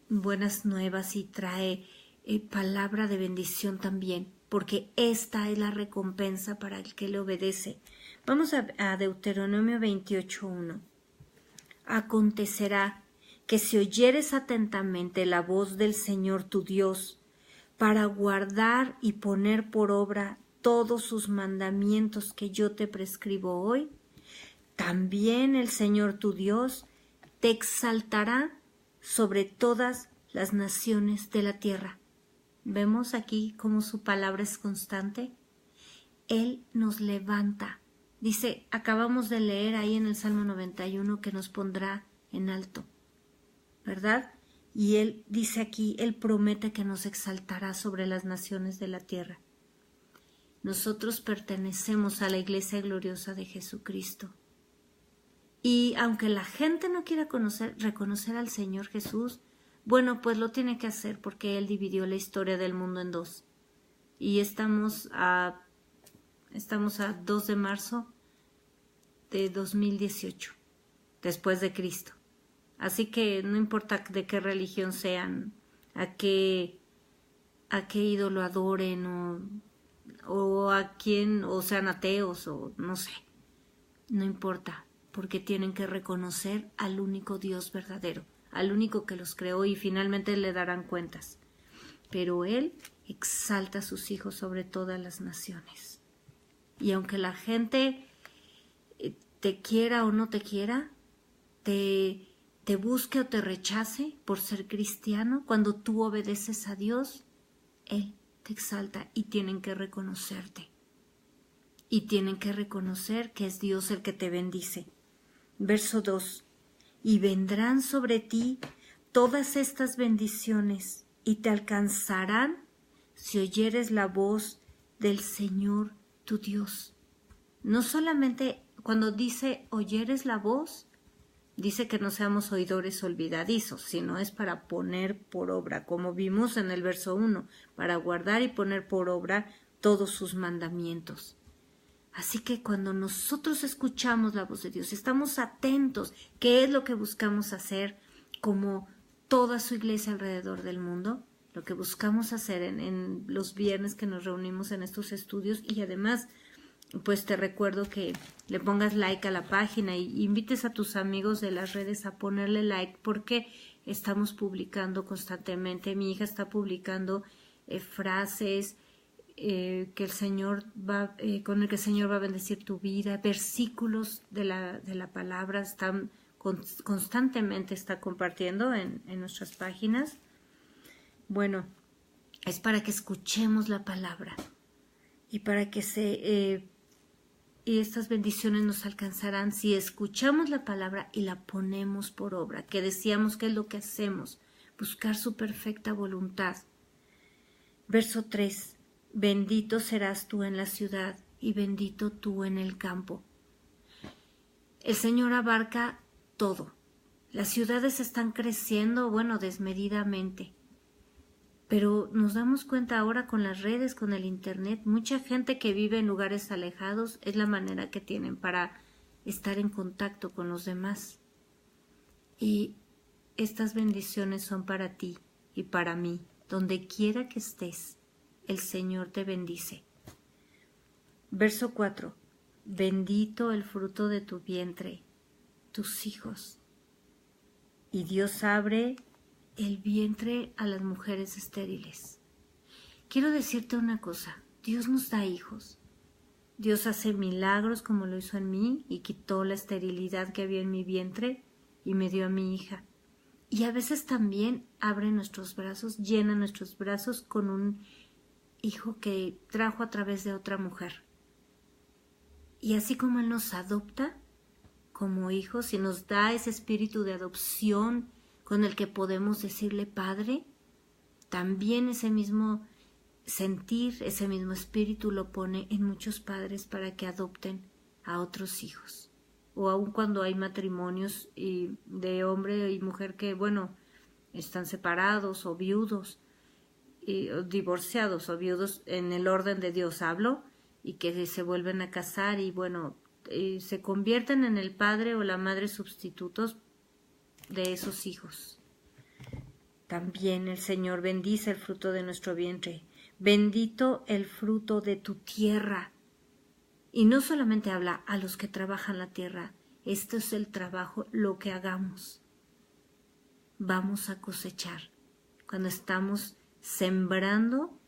buenas nuevas y trae palabra de bendición también, porque esta es la recompensa para el que le obedece. Vamos a Deuteronomio 28:1. Acontecerá que si oyeres atentamente la voz del Señor tu Dios, para guardar y poner por obra todos sus mandamientos que yo te prescribo hoy, también el Señor tu Dios te exaltará sobre todas las naciones de la tierra. ¿Vemos aquí cómo su palabra es constante? Él nos levanta. Dice, acabamos de leer ahí en el Salmo 91 que nos pondrá en alto, ¿verdad? Y Él dice aquí, Él promete que nos exaltará sobre las naciones de la tierra. Nosotros pertenecemos a la Iglesia gloriosa de Jesucristo. Y aunque la gente no quiera reconocer al Señor Jesús, bueno, pues lo tiene que hacer porque Él dividió la historia del mundo en dos. Y estamos a 2 de marzo de 2018, después de Cristo. Así que no importa de qué religión sean, a qué ídolo adoren o a quién, o sean ateos o no sé, no importa, porque tienen que reconocer al único Dios verdadero, al único que los creó y finalmente le darán cuentas. Pero Él exalta a sus hijos sobre todas las naciones. Y aunque la gente te quiera o no te quiera, te busque o te rechace por ser cristiano, cuando tú obedeces a Dios, Él te exalta y tienen que reconocerte. Y tienen que reconocer que es Dios el que te bendice. Verso 2. Y vendrán sobre ti todas estas bendiciones y te alcanzarán si oyeres la voz del Señor tu Dios. No solamente cuando dice oyeres la voz, dice que no seamos oidores olvidadizos, sino es para poner por obra, como vimos en el verso 1, para guardar y poner por obra todos sus mandamientos. Así que cuando nosotros escuchamos la voz de Dios, estamos atentos, ¿qué es lo que buscamos hacer como toda su iglesia alrededor del mundo? Lo que buscamos hacer en los viernes que nos reunimos en estos estudios, y además pues te recuerdo que le pongas like a la página y invites a tus amigos de las redes a ponerle like, porque estamos publicando constantemente. Mi hija está publicando frases que el Señor con el que el Señor va a bendecir tu vida, versículos de la palabra, constantemente está compartiendo en nuestras páginas. Bueno, es para que escuchemos la palabra y para que y estas bendiciones nos alcanzarán si escuchamos la palabra y la ponemos por obra, que decíamos que es lo que hacemos, buscar su perfecta voluntad. Verso 3. Bendito serás tú en la ciudad y bendito tú en el campo. El Señor abarca todo. Las ciudades están creciendo, desmedidamente. Pero nos damos cuenta ahora con las redes, con el internet, mucha gente que vive en lugares alejados es la manera que tienen para estar en contacto con los demás. Y estas bendiciones son para ti y para mí. Donde quiera que estés, el Señor te bendice. Verso 4. bendito el fruto de tu vientre, tus hijos. Y Dios abre el vientre a las mujeres estériles. Quiero decirte una cosa, Dios nos da hijos. Dios hace milagros como lo hizo en mí y quitó la esterilidad que había en mi vientre y me dio a mi hija. Y a veces también abre nuestros brazos, llena nuestros brazos con un hijo que trajo a través de otra mujer. Y así como Él nos adopta como hijos y nos da ese espíritu de adopción con el que podemos decirle Padre, también ese mismo sentir, ese mismo espíritu lo pone en muchos padres para que adopten a otros hijos. O aun cuando hay matrimonios de hombre y mujer que, están separados o viudos, o divorciados o viudos en el orden de Dios hablo, y que se vuelven a casar y se convierten en el padre o la madre sustitutos de esos hijos. También el Señor bendice el fruto de nuestro vientre. Bendito el fruto de tu tierra. Y no solamente habla a los que trabajan la tierra. Esto es el trabajo, lo que hagamos. Vamos a cosechar. Cuando estamos sembrando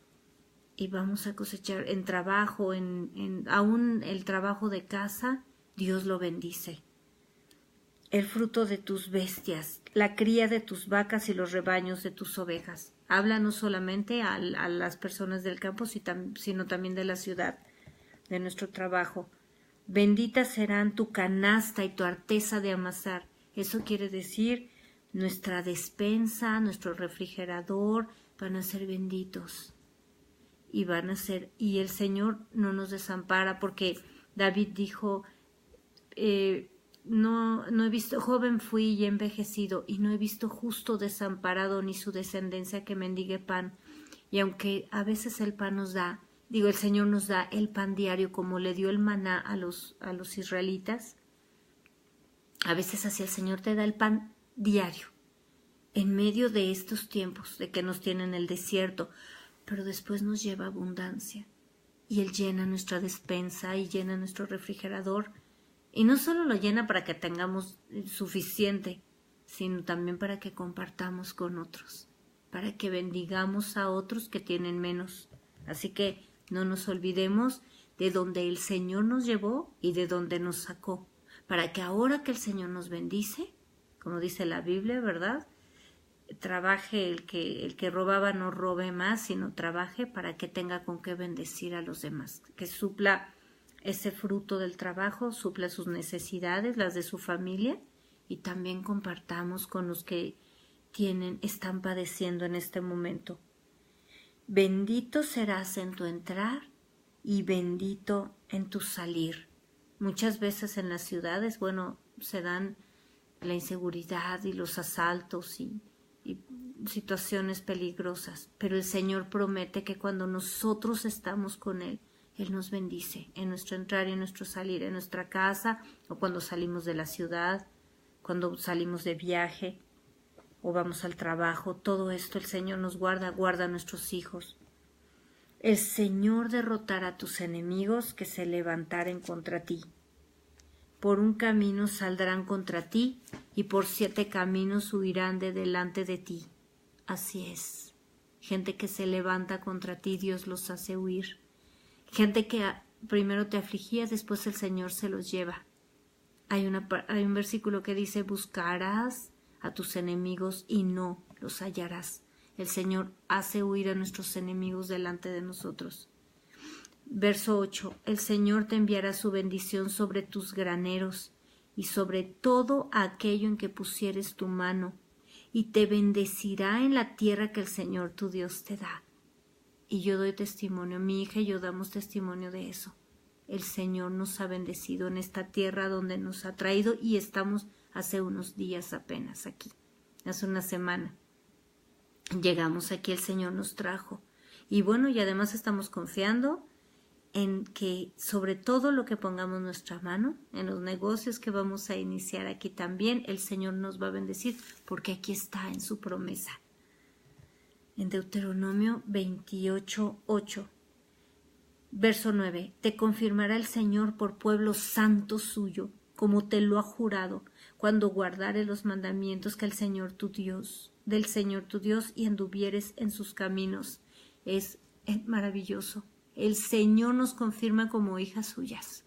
y vamos a cosechar en trabajo, aún el trabajo de casa, Dios lo bendice. El fruto de tus bestias, la cría de tus vacas y los rebaños de tus ovejas. Habla no solamente a las personas del campo, sino también de la ciudad, de nuestro trabajo. Bendita serán tu canasta y tu arteza de amasar. Eso quiere decir nuestra despensa, nuestro refrigerador, van a ser benditos. Y el Señor no nos desampara, porque David dijo, no he visto, joven fui y he envejecido, y no he visto justo desamparado ni su descendencia que mendigue pan. Y aunque a veces el pan el Señor nos da el pan diario, como le dio el maná a los israelitas, a veces así el Señor te da el pan diario, en medio de estos tiempos de que nos tienen en el desierto, pero después nos lleva abundancia, y Él llena nuestra despensa y llena nuestro refrigerador. Y no solo lo llena para que tengamos suficiente, sino también para que compartamos con otros, para que bendigamos a otros que tienen menos. Así que no nos olvidemos de donde el Señor nos llevó y de donde nos sacó, para que ahora que el Señor nos bendice, como dice la Biblia, ¿verdad? Trabaje el que robaba, no robe más, sino trabaje para que tenga con qué bendecir a los demás, que supla ese fruto del trabajo, supla sus necesidades, las de su familia, y también compartamos con los que están padeciendo en este momento. Bendito serás en tu entrar y bendito en tu salir. Muchas veces en las ciudades, se dan la inseguridad y los asaltos y situaciones peligrosas, pero el Señor promete que cuando nosotros estamos con Él nos bendice en nuestro entrar y en nuestro salir, en nuestra casa, o cuando salimos de la ciudad, cuando salimos de viaje o vamos al trabajo. Todo esto el Señor nos guarda a nuestros hijos. El Señor derrotará a tus enemigos que se levantaren contra ti. Por un camino saldrán contra ti, y por 7 caminos huirán de delante de ti. Así es. Gente que se levanta contra ti, Dios los hace huir. Gente que primero te afligía, después el Señor se los lleva. Hay un versículo que dice, buscarás a tus enemigos y no los hallarás. El Señor hace huir a nuestros enemigos delante de nosotros. Verso 8. El Señor te enviará su bendición sobre tus graneros y sobre todo aquello en que pusieres tu mano, y te bendecirá en la tierra que el Señor tu Dios te da. Y yo doy testimonio, mi hija y yo damos testimonio de eso. El Señor nos ha bendecido en esta tierra donde nos ha traído, y estamos hace unos días apenas aquí, hace una semana. Llegamos aquí, el Señor nos trajo. Y y además estamos confiando en que sobre todo lo que pongamos nuestra mano, en los negocios que vamos a iniciar aquí también, el Señor nos va a bendecir, porque aquí está en su promesa. En Deuteronomio 28:8. Verso 9. Te confirmará el Señor por pueblo santo suyo, como te lo ha jurado, cuando guardares los mandamientos que el Señor tu Dios, del Señor tu Dios, y anduvieres en sus caminos. Es maravilloso. El Señor nos confirma como hijas suyas.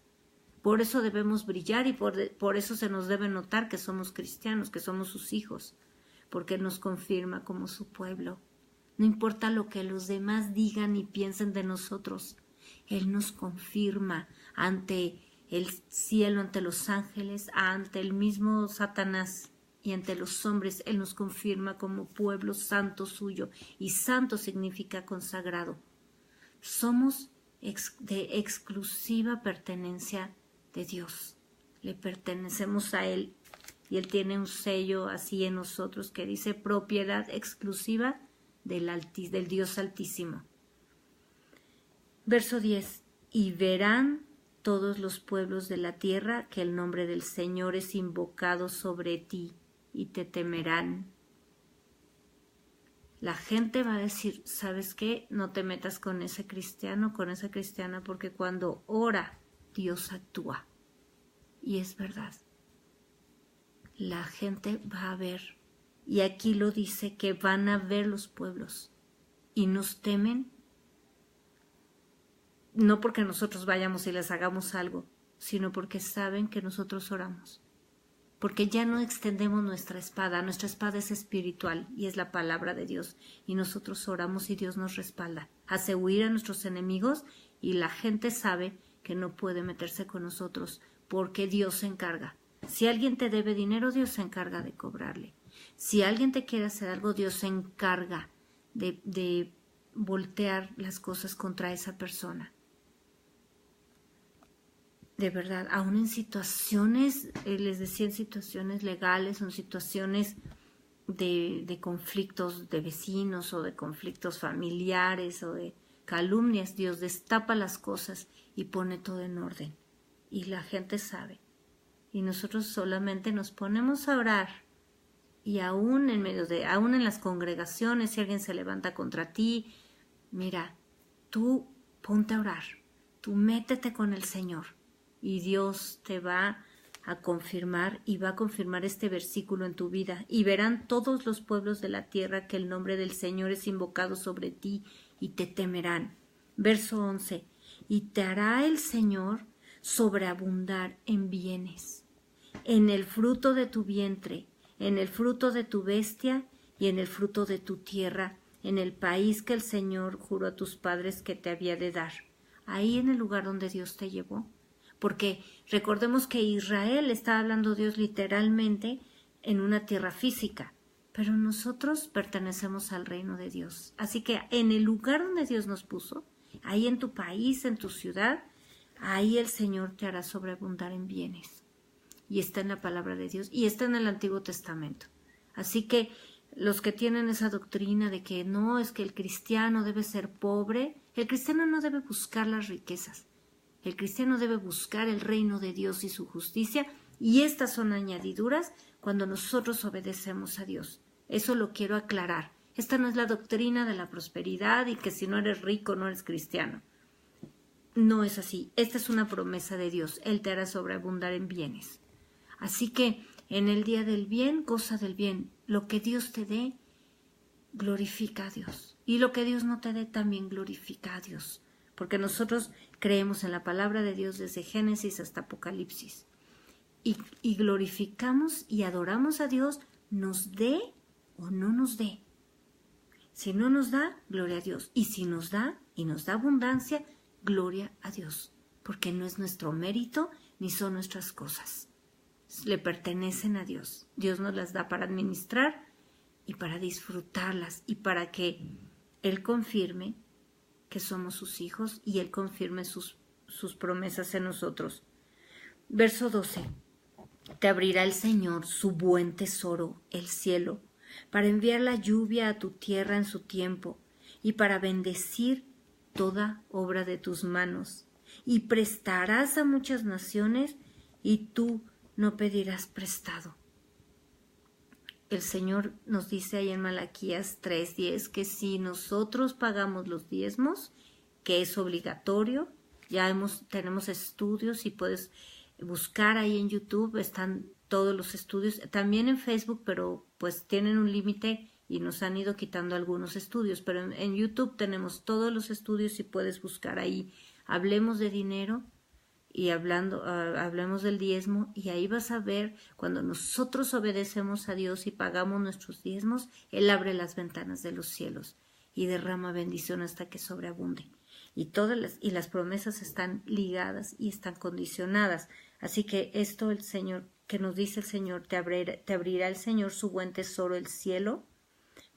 Por eso debemos brillar y por eso se nos debe notar que somos cristianos, que somos sus hijos, porque nos confirma como su pueblo. No importa lo que los demás digan y piensen de nosotros, Él nos confirma ante el cielo, ante los ángeles, ante el mismo Satanás y ante los hombres. Él nos confirma como pueblo santo suyo, y santo significa consagrado. Somos de exclusiva pertenencia de Dios. Le pertenecemos a Él y Él tiene un sello así en nosotros que dice propiedad exclusiva del Dios Altísimo. Verso 10. Y verán todos los pueblos de la tierra que el nombre del Señor es invocado sobre ti y te temerán. La gente va a decir, ¿sabes qué? No te metas con ese cristiano, con esa cristiana, porque cuando ora, Dios actúa. Y es verdad. La gente va a ver, y aquí lo dice, que van a ver los pueblos y nos temen, no porque nosotros vayamos y les hagamos algo, sino porque saben que nosotros oramos. Porque ya no extendemos nuestra espada es espiritual y es la palabra de Dios, y nosotros oramos y Dios nos respalda, hace huir a nuestros enemigos, y la gente sabe que no puede meterse con nosotros porque Dios se encarga. Si alguien te debe dinero, Dios se encarga de cobrarle. Si alguien te quiere hacer algo, Dios se encarga de voltear las cosas contra esa persona. De verdad, aún en situaciones, les decía, en situaciones legales, o en situaciones de conflictos de vecinos o de conflictos familiares o de calumnias, Dios destapa las cosas y pone todo en orden. Y la gente sabe. Y nosotros solamente nos ponemos a orar. Y aún aún en las congregaciones, si alguien se levanta contra ti, mira, tú ponte a orar. Tú métete con el Señor. Y Dios te va a confirmar y va a confirmar este versículo en tu vida. Y verán todos los pueblos de la tierra que el nombre del Señor es invocado sobre ti y te temerán. Verso 11. Y te hará el Señor sobreabundar en bienes, en el fruto de tu vientre, en el fruto de tu bestia y en el fruto de tu tierra, en el país que el Señor juró a tus padres que te había de dar. Ahí en el lugar donde Dios te llevó. Porque recordemos que Israel está hablando Dios literalmente en una tierra física, pero nosotros pertenecemos al reino de Dios. Así que en el lugar donde Dios nos puso, ahí en tu país, en tu ciudad, ahí el Señor te hará sobreabundar en bienes. Y está en la palabra de Dios y está en el Antiguo Testamento. Así que los que tienen esa doctrina de que no, es que el cristiano debe ser pobre, el cristiano no debe buscar las riquezas. El cristiano debe buscar el reino de Dios y su justicia, y estas son añadiduras cuando nosotros obedecemos a Dios. Eso lo quiero aclarar. Esta no es la doctrina de la prosperidad y que si no eres rico no eres cristiano. No es así. Esta es una promesa de Dios. Él te hará sobreabundar en bienes. Así que en el día del bien, goza del bien. Lo que Dios te dé, glorifica a Dios. Y lo que Dios no te dé, también glorifica a Dios. Porque nosotros creemos en la palabra de Dios desde Génesis hasta Apocalipsis. Y glorificamos y adoramos a Dios, nos dé o no nos dé. Si no nos da, gloria a Dios. Y si nos da y nos da abundancia, gloria a Dios. Porque no es nuestro mérito ni son nuestras cosas. Le pertenecen a Dios. Dios nos las da para administrar y para disfrutarlas y para que Él confirme que somos sus hijos y Él confirme sus promesas en nosotros. Verso 12. Te abrirá el Señor su buen tesoro, el cielo, para enviar la lluvia a tu tierra en su tiempo y para bendecir toda obra de tus manos. Y prestarás a muchas naciones y tú no pedirás prestado. El Señor nos dice ahí en Malaquías 3:10 que si nosotros pagamos los diezmos, que es obligatorio. Tenemos estudios y puedes buscar ahí en YouTube, están todos los estudios, también en Facebook, pero pues tienen un límite y nos han ido quitando algunos estudios, pero en YouTube tenemos todos los estudios y puedes buscar ahí, hablemos de dinero y hablemos del diezmo, y ahí vas a ver cuando nosotros obedecemos a Dios y pagamos nuestros diezmos, Él abre las ventanas de los cielos y derrama bendición hasta que sobreabunde. Y las promesas están ligadas y están condicionadas. Así que esto el Señor, que nos dice el Señor, te abrirá el Señor su buen tesoro, el cielo,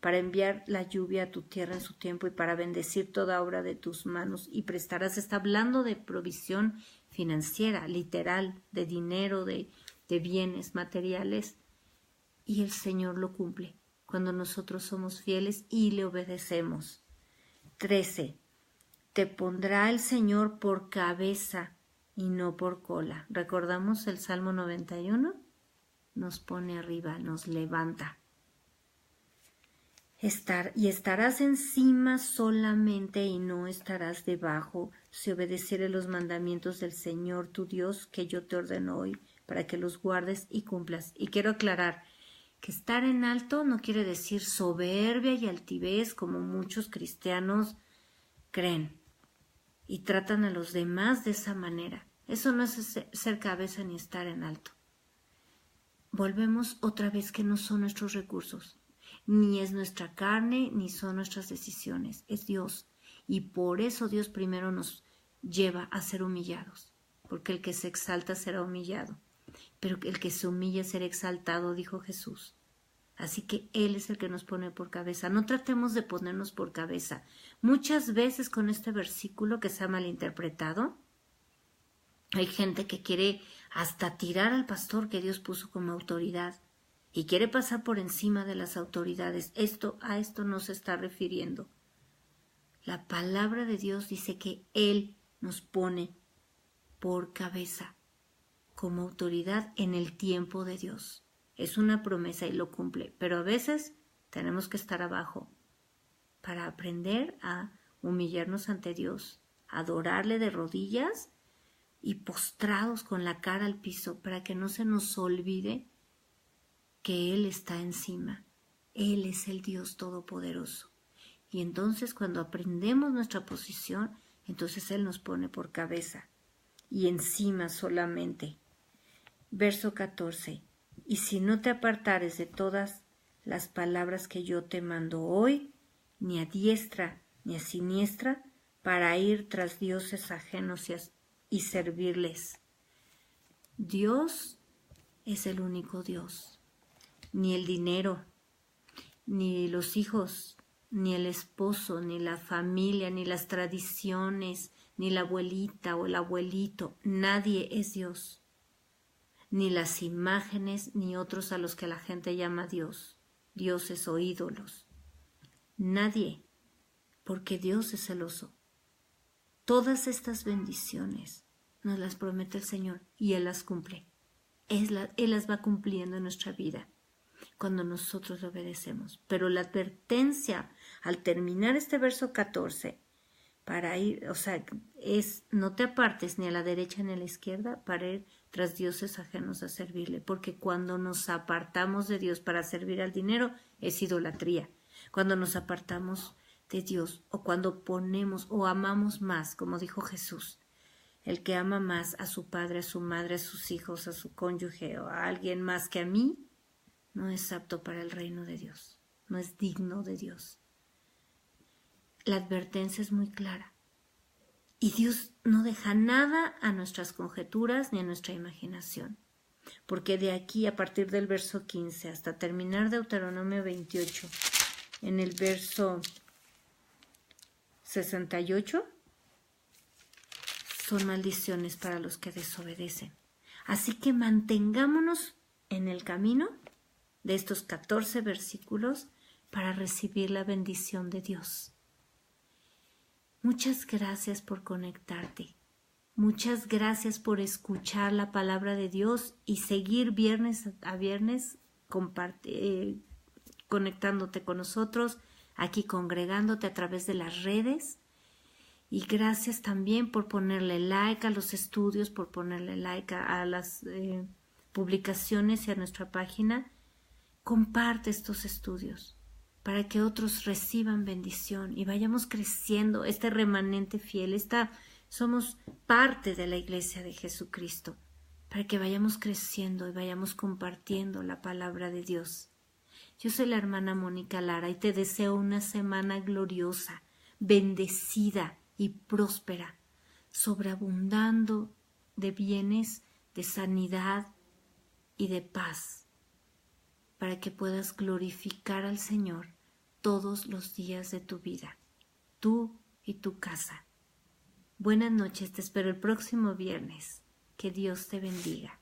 para enviar la lluvia a tu tierra en su tiempo y para bendecir toda obra de tus manos, y prestarás. Está hablando de provisión financiera, literal, de dinero, de bienes materiales, y el Señor lo cumple cuando nosotros somos fieles y le obedecemos. 13. Te pondrá el Señor por cabeza y no por cola. ¿Recordamos el Salmo 91? Nos pone arriba, nos levanta. Estarás encima solamente y no estarás debajo, si obedecieres los mandamientos del Señor tu Dios que yo te ordeno hoy, para que los guardes y cumplas. Y quiero aclarar que estar en alto no quiere decir soberbia y altivez, como muchos cristianos creen y tratan a los demás de esa manera. Eso no es ser cabeza ni estar en alto. Volvemos otra vez que no son nuestros recursos, ni es nuestra carne, ni son nuestras decisiones, es Dios. Y por eso Dios primero nos lleva a ser humillados, porque el que se exalta será humillado, pero el que se humilla será exaltado, dijo Jesús. Así que Él es el que nos pone por cabeza. No tratemos de ponernos por cabeza. Muchas veces con este versículo que se ha malinterpretado, hay gente que quiere hasta tirar al pastor que Dios puso como autoridad y quiere pasar por encima de las autoridades. A esto no se está refiriendo. La palabra de Dios dice que Él nos pone por cabeza como autoridad en el tiempo de Dios. Es una promesa y lo cumple, pero a veces tenemos que estar abajo para aprender a humillarnos ante Dios, adorarle de rodillas y postrados con la cara al piso, para que no se nos olvide que Él está encima. Él es el Dios Todopoderoso. Y entonces cuando aprendemos nuestra posición, entonces Él nos pone por cabeza y encima solamente. Verso 14. Y si no te apartares de todas las palabras que yo te mando hoy, ni a diestra ni a siniestra, para ir tras dioses ajenos y servirles. Dios es el único Dios. Ni el dinero, ni los hijos, ni el esposo, ni la familia, ni las tradiciones, ni la abuelita o el abuelito, nadie es Dios. Ni las imágenes, ni otros a los que la gente llama Dios, dioses o ídolos. Nadie, porque Dios es celoso. Todas estas bendiciones nos las promete el Señor y Él las cumple. Él las va cumpliendo en nuestra vida cuando nosotros le obedecemos. Pero la advertencia al terminar este verso 14, es no te apartes ni a la derecha ni a la izquierda para ir tras dioses ajenos a servirle, porque cuando nos apartamos de Dios para servir al dinero es idolatría. Cuando nos apartamos de Dios o cuando ponemos o amamos más, como dijo Jesús, el que ama más a su padre, a su madre, a sus hijos, a su cónyuge o a alguien más que a mí, no es apto para el reino de Dios, no es digno de Dios. La advertencia es muy clara. Y Dios no deja nada a nuestras conjeturas ni a nuestra imaginación. Porque de aquí, a partir del verso 15 hasta terminar Deuteronomio 28, en el verso 68, son maldiciones para los que desobedecen. Así que mantengámonos en el camino de estos 14 versículos para recibir la bendición de Dios. Muchas gracias por conectarte. Muchas gracias por escuchar la palabra de Dios y seguir viernes a viernes conectándote con nosotros, aquí congregándote a través de las redes. Y gracias también por ponerle like a los estudios, por ponerle like a las publicaciones y a nuestra página. Comparte estos estudios para que otros reciban bendición y vayamos creciendo, este remanente fiel, somos parte de la Iglesia de Jesucristo, para que vayamos creciendo y vayamos compartiendo la palabra de Dios. Yo soy la hermana Mónica Lara y te deseo una semana gloriosa, bendecida y próspera, sobreabundando de bienes, de sanidad y de paz, para que puedas glorificar al Señor todos los días de tu vida, tú y tu casa. Buenas noches, te espero el próximo viernes. Que Dios te bendiga.